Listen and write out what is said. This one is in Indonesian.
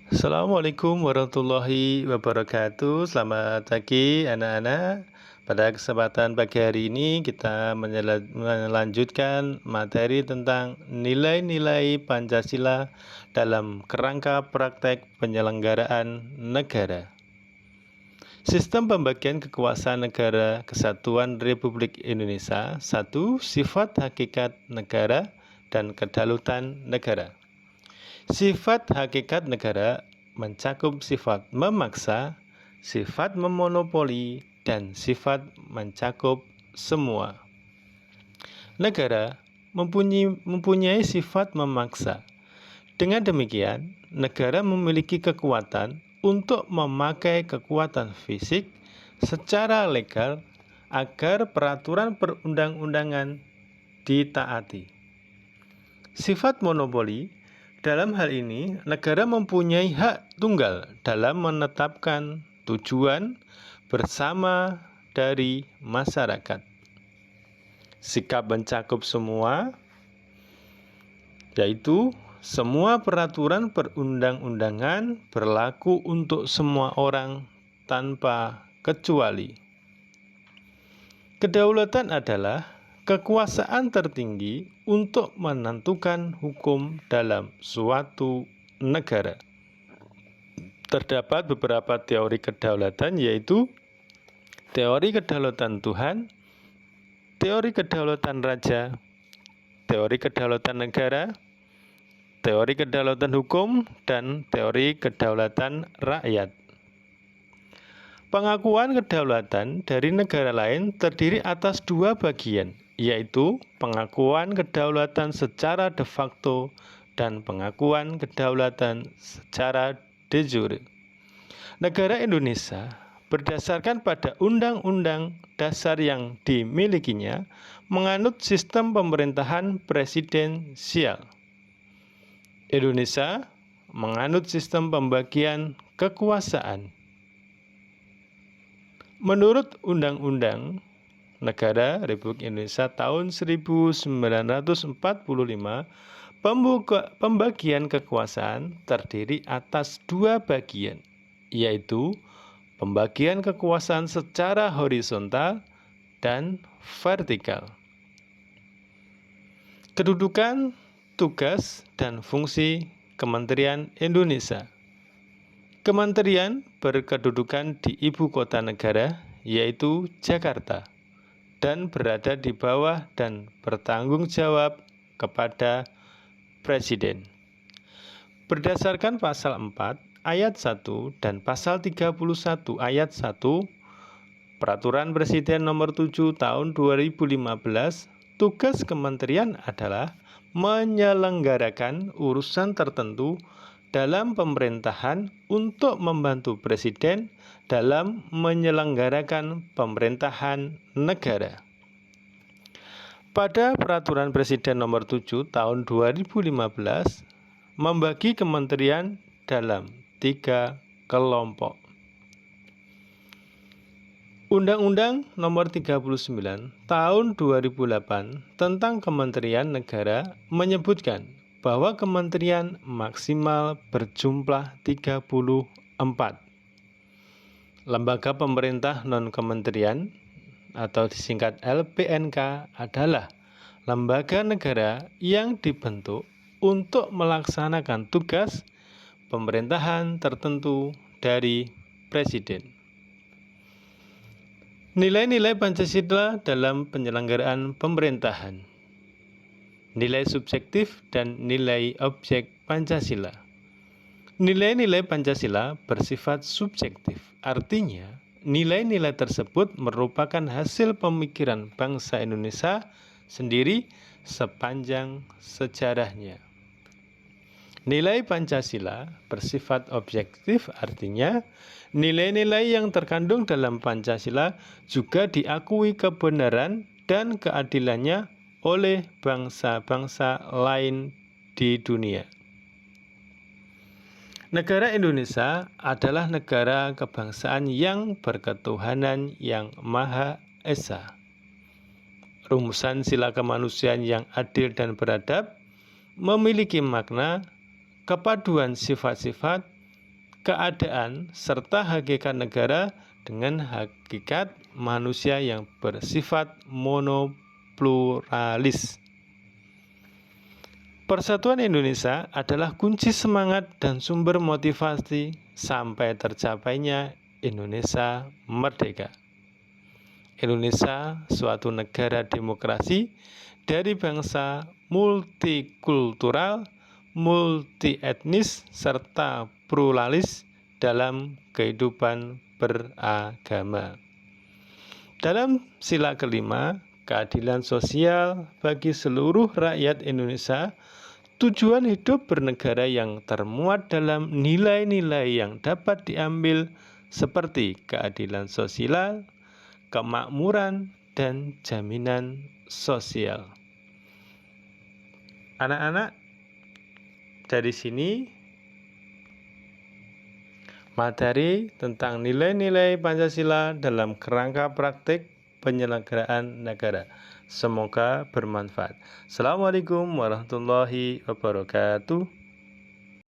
Assalamualaikum warahmatullahi wabarakatuh. Selamat pagi anak-anak. Pada kesempatan pagi hari ini kita melanjutkan materi tentang nilai-nilai Pancasila dalam kerangka praktek penyelenggaraan negara. Sistem pembagian kekuasaan negara Kesatuan Republik Indonesia. 1. Sifat hakikat negara dan kedaulatan negara. Sifat hakikat negara mencakup sifat memaksa, sifat memonopoli, dan sifat mencakup semua. Negara mempunyai sifat memaksa. Dengan demikian, negara memiliki kekuatan untuk memakai kekuatan fisik secara legal agar peraturan perundang-undangan ditaati. Sifat monopoli, dalam hal ini negara mempunyai hak tunggal dalam menetapkan tujuan bersama dari masyarakat. Sikap mencakup semua, yaitu semua peraturan perundang-undangan berlaku untuk semua orang tanpa kecuali. Kedaulatan adalah kekuasaan tertinggi untuk menentukan hukum dalam suatu negara. Terdapat beberapa teori kedaulatan, yaitu teori kedaulatan Tuhan, teori kedaulatan raja, teori kedaulatan negara, teori kedaulatan hukum, dan teori kedaulatan rakyat. Pengakuan kedaulatan dari negara lain terdiri atas dua bagian, yaitu pengakuan kedaulatan secara de facto dan pengakuan kedaulatan secara de jure. Negara Indonesia berdasarkan pada Undang-Undang Dasar yang dimilikinya menganut sistem pemerintahan presidensial. Indonesia menganut sistem pembagian kekuasaan. Menurut Undang-Undang Negara Republik Indonesia tahun 1945, pembagian kekuasaan terdiri atas dua bagian, yaitu pembagian kekuasaan secara horizontal dan vertikal. Kedudukan, tugas, dan fungsi Kementerian Indonesia. Kementerian berkedudukan di ibu kota negara, yaitu Jakarta, dan berada di bawah dan bertanggung jawab kepada Presiden. Berdasarkan pasal 4 ayat 1 dan pasal 31 ayat 1 Peraturan Presiden nomor 7 tahun 2015, tugas kementerian adalah menyelenggarakan urusan tertentu dalam pemerintahan untuk membantu Presiden dalam menyelenggarakan pemerintahan negara. Pada Peraturan Presiden nomor 7 tahun 2015 membagi kementerian dalam 3 kelompok. Undang-Undang Nomor 39 Tahun 2008 tentang Kementerian Negara menyebutkan bahwa kementerian maksimal berjumlah 34. Lembaga pemerintah non-kementerian atau disingkat LPNK adalah lembaga negara yang dibentuk untuk melaksanakan tugas pemerintahan tertentu dari Presiden. Nilai-nilai Pancasila dalam penyelenggaraan pemerintahan. Nilai subjektif dan nilai objek Pancasila. Nilai-nilai Pancasila bersifat subjektif, artinya nilai-nilai tersebut merupakan hasil pemikiran bangsa Indonesia sendiri sepanjang sejarahnya. Nilai Pancasila bersifat objektif, artinya nilai-nilai yang terkandung dalam Pancasila juga diakui kebenaran dan keadilannya oleh bangsa-bangsa lain di dunia. Negara Indonesia adalah negara kebangsaan yang berketuhanan yang Maha Esa. Rumusan sila kemanusiaan yang adil dan beradab memiliki makna kepaduan sifat-sifat keadaan serta hakikat negara dengan hakikat manusia yang bersifat monopluralis. Persatuan Indonesia adalah kunci semangat dan sumber motivasi sampai tercapainya Indonesia merdeka. Indonesia suatu negara demokrasi dari bangsa multikultural, multietnis, serta pluralis dalam kehidupan beragama. Dalam sila kelima, keadilan sosial bagi seluruh rakyat Indonesia, tujuan hidup bernegara yang termuat dalam nilai-nilai yang dapat diambil seperti keadilan sosial, kemakmuran, dan jaminan sosial. Anak-anak, dari sini materi tentang nilai-nilai Pancasila dalam kerangka praktik penyelenggaraan negara. Semoga bermanfaat. Assalamualaikum warahmatullahi wabarakatuh.